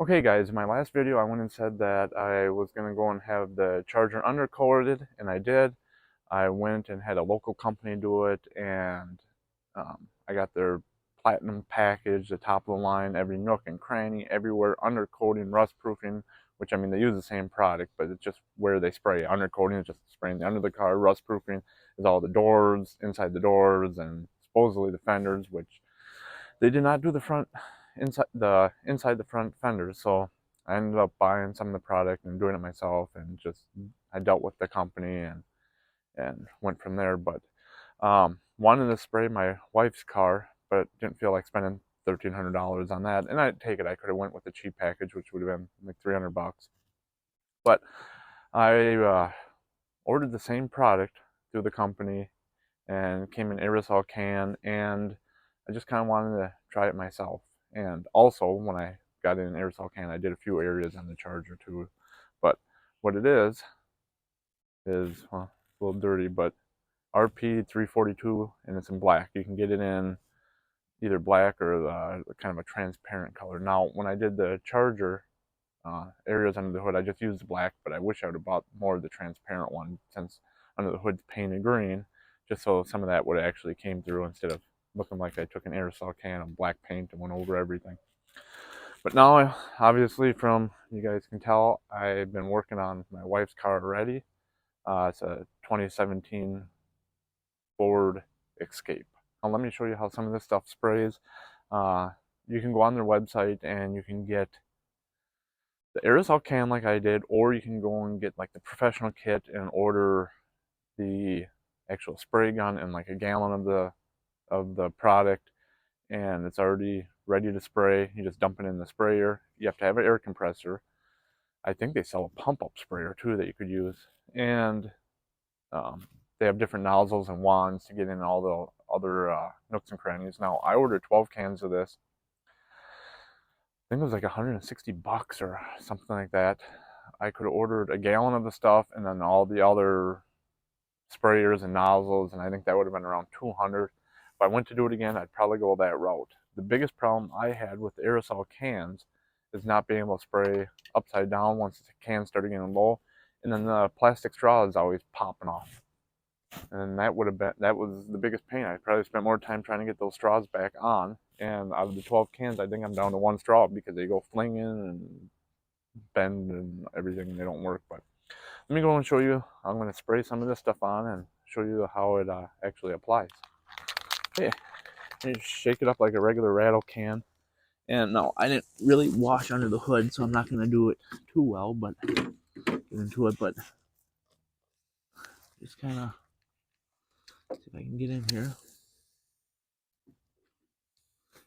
Okay guys, in my last video I went and said that I was going to go and have the charger undercoated, and I did. I went and had a local company do it, and I got their platinum package, the top of the line, every nook and cranny, everywhere, undercoating, rust proofing, which I mean they use the same product, but it's just where they spray. Undercoating is just spraying the under the car, rust proofing is all the doors, inside the doors, and supposedly the fenders, which they did not do the front inside the front fenders, so I ended up buying some of the product and doing it myself, and just I dealt with the company and went from there. But wanted to spray my wife's car, but didn't feel like spending $1,300 on that. And I'd take it. I could have went with the cheap package, which would have been like 300 bucks. But I ordered the same product through the company, and came in aerosol can, and I just kind of wanted to try it myself. And also, when I got in an aerosol can, I did a few areas on the charger too. But what it is, well, a little dirty, but RP-342, and it's in black. You can get it in either black or kind of a transparent color. Now, when I did the charger areas under the hood, I just used the black, but I wish I would have bought more of the transparent one, since under the hood's painted green, just so some of that would have actually came through instead of looking like I took an aerosol can of black paint and went over everything. But now, obviously, from you guys can tell, I've been working on my wife's car already. It's a 2017 Ford Escape. Now let me show you how some of this stuff sprays. You can go on their website and you can get the aerosol can like I did, or you can go and get like the professional kit and order the actual spray gun and like a gallon of the product, and it's already ready to spray. You just dump it in the sprayer. You have to have an air compressor. I think they sell a pump up sprayer too that you could use, and they have different nozzles and wands to get in all the other nooks and crannies. Now I ordered 12 cans of this. I think it was like 160 bucks or something like that. I could have ordered a gallon of the stuff and then all the other sprayers and nozzles, and I think that would have been around 200. If I went to do it again, I'd probably go that route. The biggest problem I had with the aerosol cans is not being able to spray upside down once the can started getting low, and then the plastic straw is always popping off. And that was the biggest pain. I probably spent more time trying to get those straws back on. And out of the 12 cans, I think I'm down to one straw because they go flinging and bend and everything, and they don't work. But let me go and show you. I'm going to spray some of this stuff on and show you how it actually applies. Okay, you shake it up like a regular rattle can. And no, I didn't really wash under the hood, so I'm not going to do it too well, but get into it. But just kind of see if I can get in here.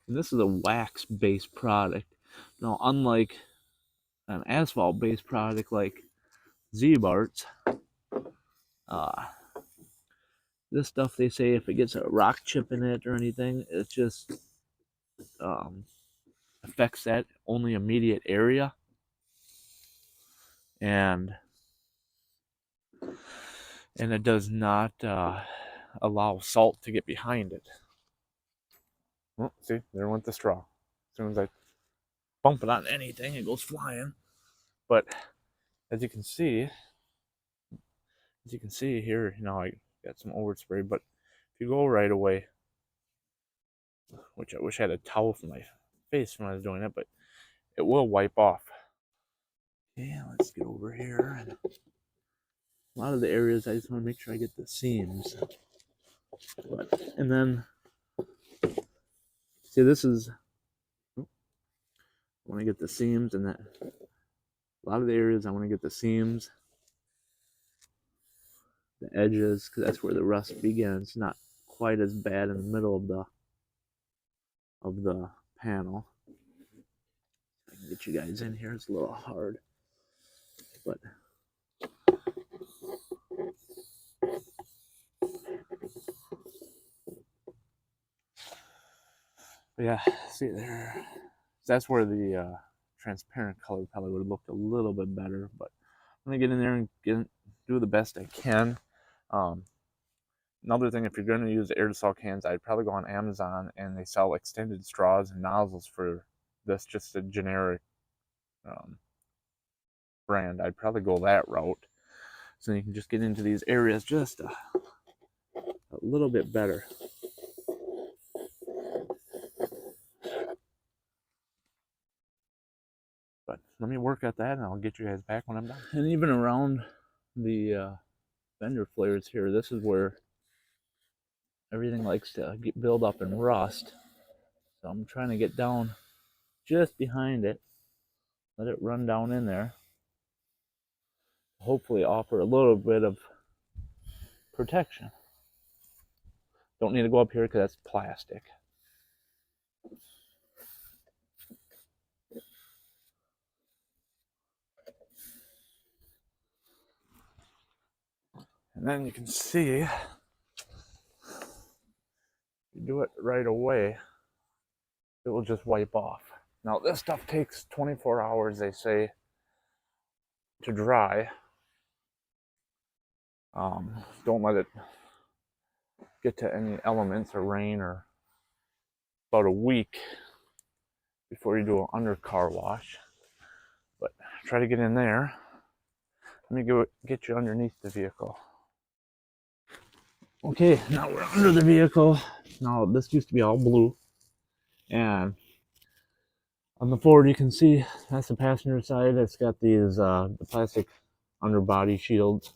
And this is a wax-based product. Now, unlike an asphalt-based product like Z-Barts, this stuff, they say if it gets a rock chip in it or anything, it just affects that only immediate area, and it does not allow salt to get behind it. Well, see, there went the straw. As soon as I bump it on anything, it goes flying. But as you can see here, you know, I got some overspray. But if you go right away, which I wish I had a towel for my face when I was doing it, but it will wipe off. Yeah, let's get over here. And a lot of the areas, I just want to make sure I get the seams. And then, see, this is, I want to get the seams, and that a lot of the areas I want to get the seams, the edges, because that's where the rust begins. Not quite as bad in the middle of the panel. I can get you guys in here. It's a little hard, but yeah, see there. That's where the transparent color probably would have looked a little bit better, but I'm gonna get in there and do the best I can. Another thing, if you're going to use aerosol cans, I'd probably go on Amazon, and they sell extended straws and nozzles for this, just a generic brand, I'd probably go that route. So you can just get into these areas just a little bit better. But let me work at that and I'll get you guys back when I'm done. And even around the fender flares here, this is where everything likes to build up and rust. So I'm trying to get down just behind it, let it run down in there, hopefully offer a little bit of protection. Don't need to go up here because that's plastic. And then you can see, if you do it right away, it will just wipe off. Now this stuff takes 24 hours, they say, to dry. Don't let it get to any elements or rain, or about a week before you do an under car wash. But try to get in there. Let me go get you underneath the vehicle. Okay, now we're under the vehicle. Now this used to be all blue, and on the Ford you can see that's the passenger side. It's got these the plastic underbody shields.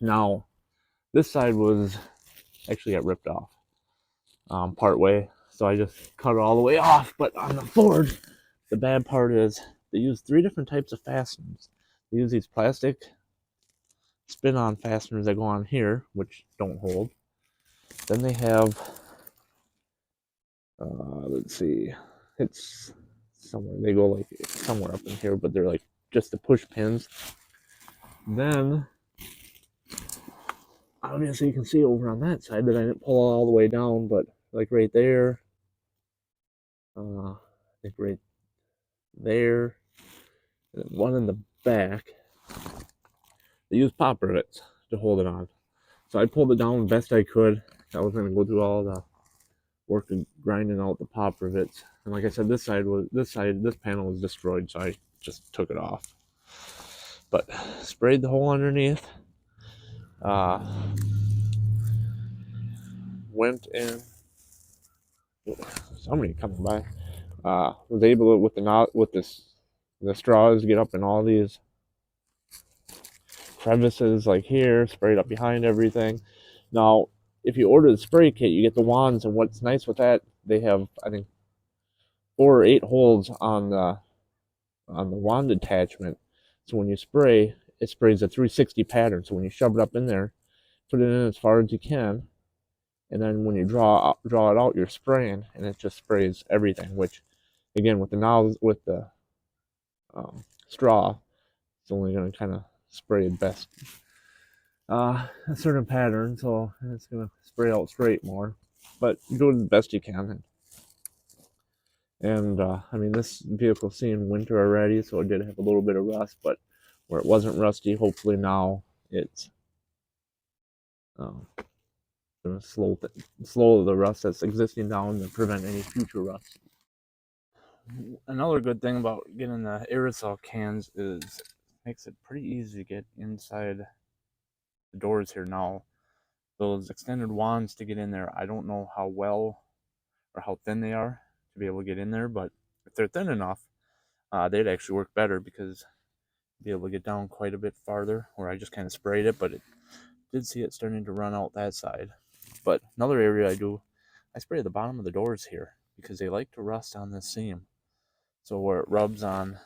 Now this side was actually got ripped off part way, so I just cut it all the way off. But on the Ford, the bad part is they use 3 different types of fasteners. They use these plastic spin-on fasteners that go on here, which don't hold. Then they have let's see, it's somewhere, they go like somewhere up in here, but they're like just the push pins. Then obviously you can see over on that side that I didn't pull all the way down, but like right there, I think right there, and one in the back, they use pop rivets to hold it on. So I pulled it down the best I could. I was going to go through all the work of grinding out the pop rivets, and like I said, this panel was destroyed, so I just took it off. But sprayed the hole underneath. Went in. Somebody coming by. Was able to, with the straws, get up in all these crevices like here, sprayed up behind everything. Now, if you order the spray kit, you get the wands, and what's nice with that, they have, I think, 4 or 8 holes on the wand attachment. So when you spray, it sprays a 360 pattern. So when you shove it up in there, put it in as far as you can, and then when you draw it out, you're spraying, and it just sprays everything. Which, again, with the straw, it's only going to kind of spray best a certain pattern, so it's going to spray out straight more. But you do the best you can. And I mean, this vehicle's seen winter already, so it did have a little bit of rust, but where it wasn't rusty, hopefully now it's going to slow the rust that's existing down and prevent any future rust. Another good thing about getting the aerosol cans is it makes it pretty easy to get inside the doors here. Now, those extended wands to get in there, I don't know how well or how thin they are to be able to get in there, but if they're thin enough, they'd actually work better, because be able to get down quite a bit farther, where I just kind of sprayed it, but it did see it starting to run out that side. But another area I spray the bottom of the doors here, because they like to rust on this seam. So where it rubs on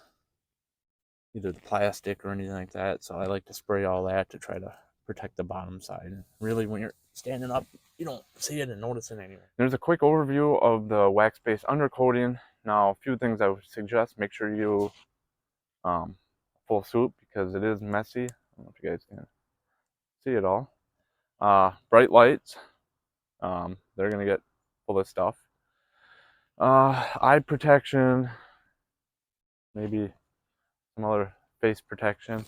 either the plastic or anything like that, so I like to spray all that to try to protect the bottom side. And really, when you're standing up, you don't see it and notice it anyway. There's a quick overview of the wax-based undercoating. Now, a few things I would suggest: make sure you full suit, because it is messy. I don't know if you guys can see it all. Bright lights, they're gonna get full of stuff. Eye protection, maybe some other face protection,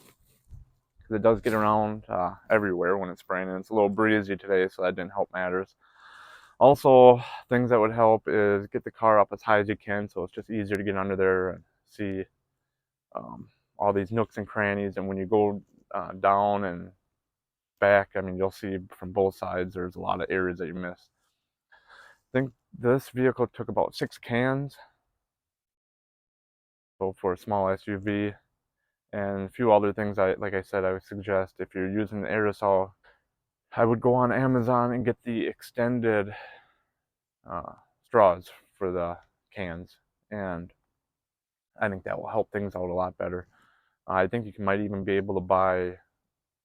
because it does get around everywhere when it's spraying, and it's a little breezy today, so that didn't help matters. Also, things that would help is get the car up as high as you can, so it's just easier to get under there and see all these nooks and crannies, and when you go down and back, I mean, you'll see from both sides there's a lot of areas that you miss. I think this vehicle took about 6 cans, so for a small SUV, and a few other things. Like I said, I would suggest if you're using the aerosol, I would go on Amazon and get the extended straws for the cans, and I think that will help things out a lot better. I think you might even be able to buy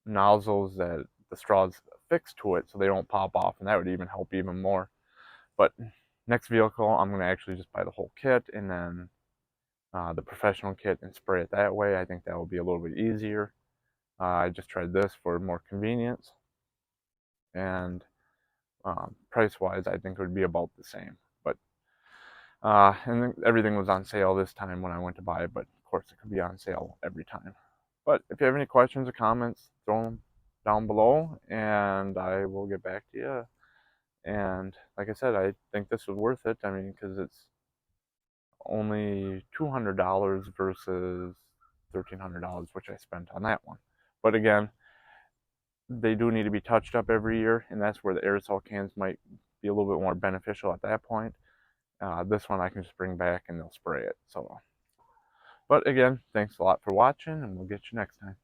nozzles that the straws fixed to it so they don't pop off, and that would even help even more. But next vehicle, I'm going to actually just buy the whole kit and then the professional kit and spray it that way. I think that will be a little bit easier. I just tried this for more convenience, and price-wise, I think it would be about the same. But and everything was on sale this time when I went to buy it, but of course it could be on sale every time. But if you have any questions or comments, throw them down below, and I will get back to you. And like I said, I think this was worth it. I mean, because it's only $200 versus $1,300, which I spent on that one. But again, they do need to be touched up every year, and that's where the aerosol cans might be a little bit more beneficial at that point. This one I can just bring back and they'll spray it. So, but again, thanks a lot for watching, and we'll get you next time.